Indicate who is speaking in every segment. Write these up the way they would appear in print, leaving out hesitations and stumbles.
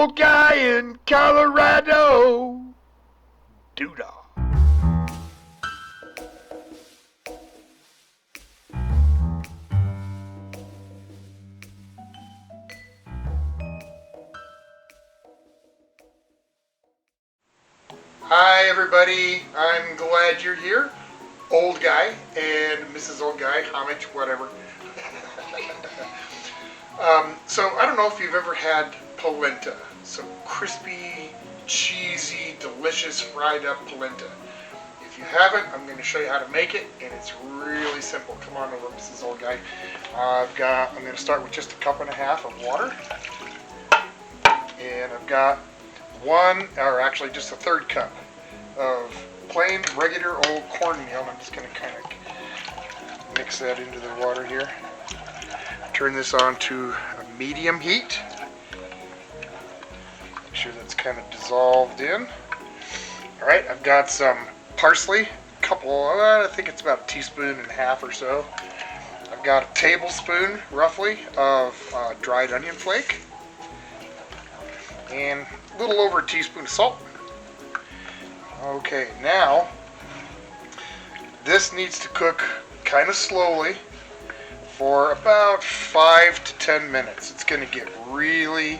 Speaker 1: old guy in Colorado. Doodah. Hi everybody, I'm glad you're here. Old guy and Mrs. Old Guy, homage, whatever. So I don't know if you've ever had polenta. Some crispy, cheesy, delicious fried up polenta. If you haven't, I'm going to show you how to make it, and it's really simple. Come on over, Mrs. Old Guy. I'm going to start with just 1.5 cups of water. And I've got just 1/3 cup of plain, regular old cornmeal. I'm just going to kind of mix that into the water here. Turn this on to a medium heat. Make sure that's kind of dissolved in. Alright, I've got some parsley, I think it's about 1.5 teaspoons or so. I've got a tablespoon, roughly, of dried onion flake. And a little over 1 teaspoon of salt. Okay, now this needs to cook kind of slowly for about 5 to 10 minutes. It's going to get really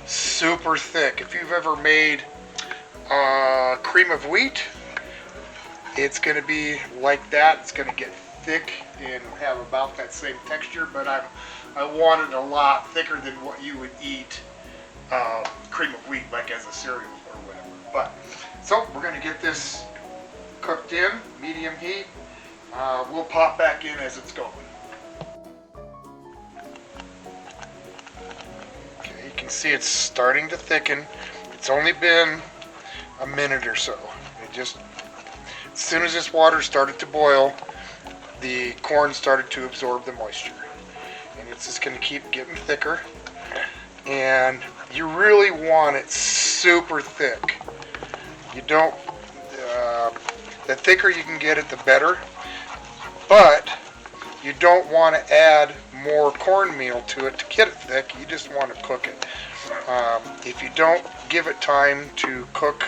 Speaker 1: super thick. If you've ever made cream of wheat, it's going to be like that. It's going to get thick and have about that same texture, but I want it a lot thicker than what you would eat cream of wheat, like as a cereal or whatever. So we're going to get this cooked in, medium heat. We'll pop back in as it's going. Okay, you can see it's starting to thicken. It's only been a minute or so. As soon as this water started to boil, the corn started to absorb the moisture. And it's just going to keep getting thicker. And you really want it super thick. You don't, the thicker you can get it, the better. But you don't want to add more cornmeal to it to get it thick. You just want to cook it. If you don't give it time to cook,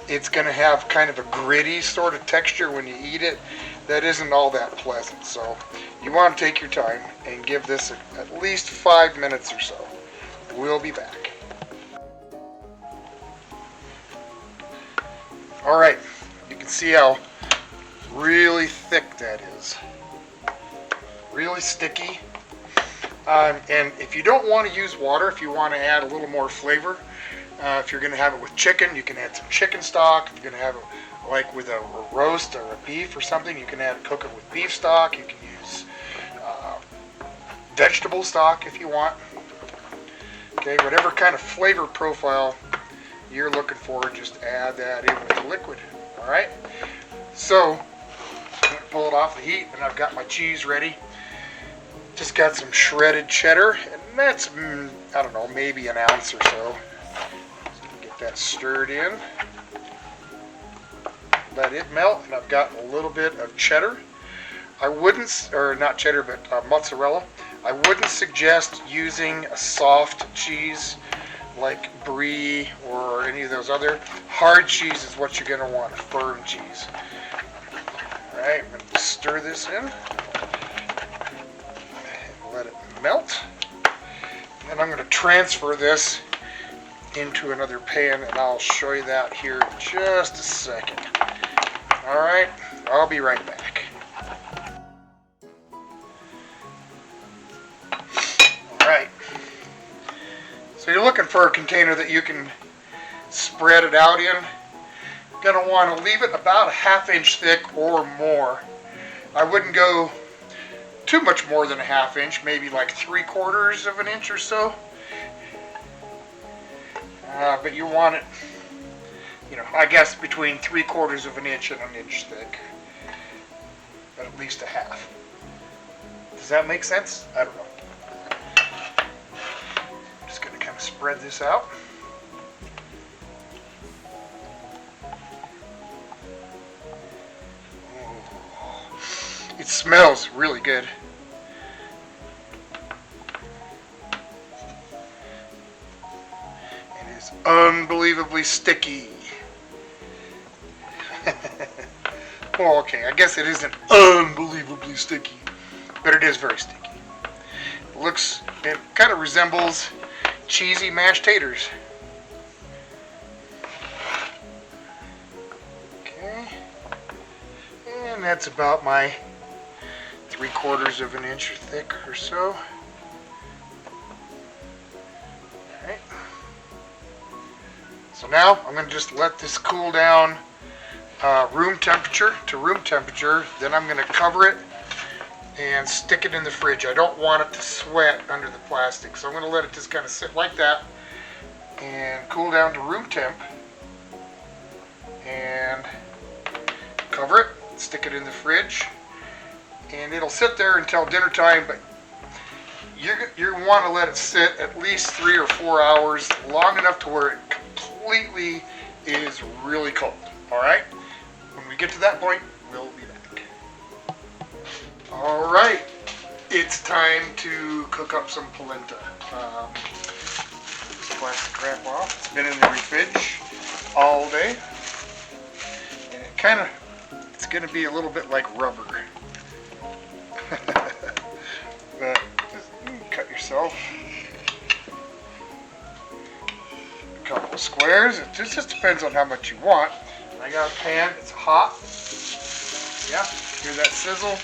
Speaker 1: it's going to have kind of a gritty sort of texture when you eat it. That isn't all that pleasant. So you want to take your time and give this at least 5 minutes or so. We'll be back. Alright, you can see how really thick that is. Really sticky. And if you don't want to use water, if you want to add a little more flavor, if you're going to have it with chicken, you can add some chicken stock. If you're going to have it like with a roast or a beef or something, you can cook it with beef stock. You can use vegetable stock if you want. Okay, whatever kind of flavor profile you're looking for, just add that in with the liquid. Alright, so I'm going to pull it off the heat, and I've got my cheese ready. Just got some shredded cheddar, and that's, I don't know, maybe 1 ounce or so. Get that stirred in. Let it melt, and I've got a little bit of cheddar. I wouldn't, or not cheddar, but mozzarella. I wouldn't suggest using a soft cheese like brie or any of those other. Hard cheese is what you're going to want, a firm cheese. Alright, I'm going to stir this in and let it melt. And I'm going to transfer this into another pan, and I'll show you that here in just a second. Alright, I'll be right back. Alright, so you're looking for a container that you can spread it out in. You're going to want to leave it about 1/2 inch thick or more. I wouldn't go too much more than 1/2 inch, maybe like 3/4 of an inch or so. But you want it, I guess between 3/4 of an inch and 1 inch thick. But at least 1/2. Does that make sense? I don't know. Just going to kind of spread this out. It smells really good. It's unbelievably sticky. Well, okay, I guess it isn't unbelievably sticky, but it is very sticky. It kind of resembles cheesy mashed taters. Okay, and that's about my 3/4 of an inch thick or so. Alright. So now I'm going to just let this cool down room temperature to room temperature. Then I'm going to cover it and stick it in the fridge. I don't want it to sweat under the plastic, so I'm going to let it just kind of sit like that and cool down to room temp, and cover it, stick it in the fridge, and it'll sit there until dinner time. But you want to let it sit at least 3 or 4 hours, long enough to where it completely is really cold. All right, when we get to that point, we'll be back. All right, it's time to cook up some polenta. This plastic wrap off. It's been in the fridge all day, and it's going to be a little bit like rubber. But just cut yourself a couple of squares. It just depends on how much you want. I got a pan. It's hot. Yeah, hear that sizzle?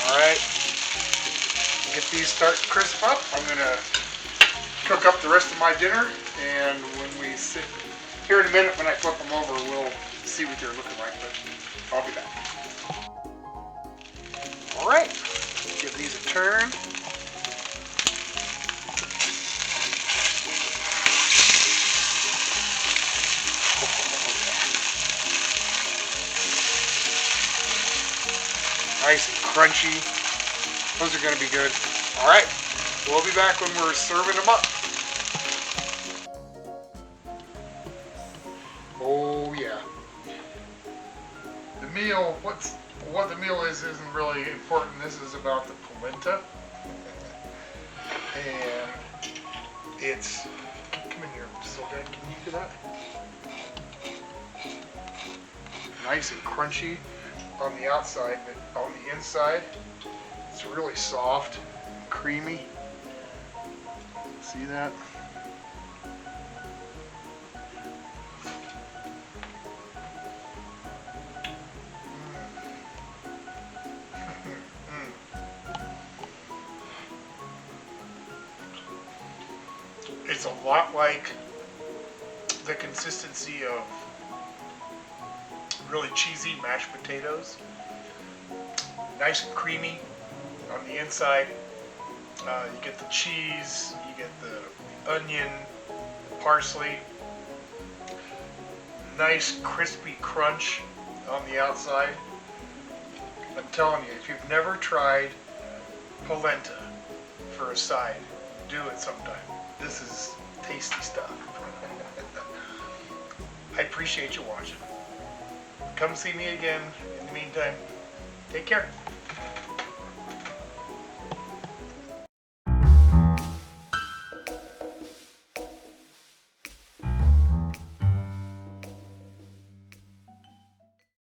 Speaker 1: Alright, get these start to crisp up. I'm going to cook up the rest of my dinner, and when we sit here in a minute, when I flip them over, we'll see what they're looking like, but I'll be back. Alright, give these a turn. Nice and crunchy. Those are going to be good. Alright, we'll be back when we're serving them up. Oh yeah. The meal, what the meal is isn't really important. This is about the polenta. And it's, come in here, Sylvia, can you do that? Nice and crunchy on the outside, but on the inside, it's really soft, creamy. See that? It's a lot like the consistency of really cheesy mashed potatoes. Nice and creamy on the inside. You get the cheese, you get the onion, parsley. Nice crispy crunch on the outside. I'm telling you, if you've never tried polenta for a side, do it sometime. This is tasty stuff. I appreciate you watching. Come see me again. In the meantime, take care.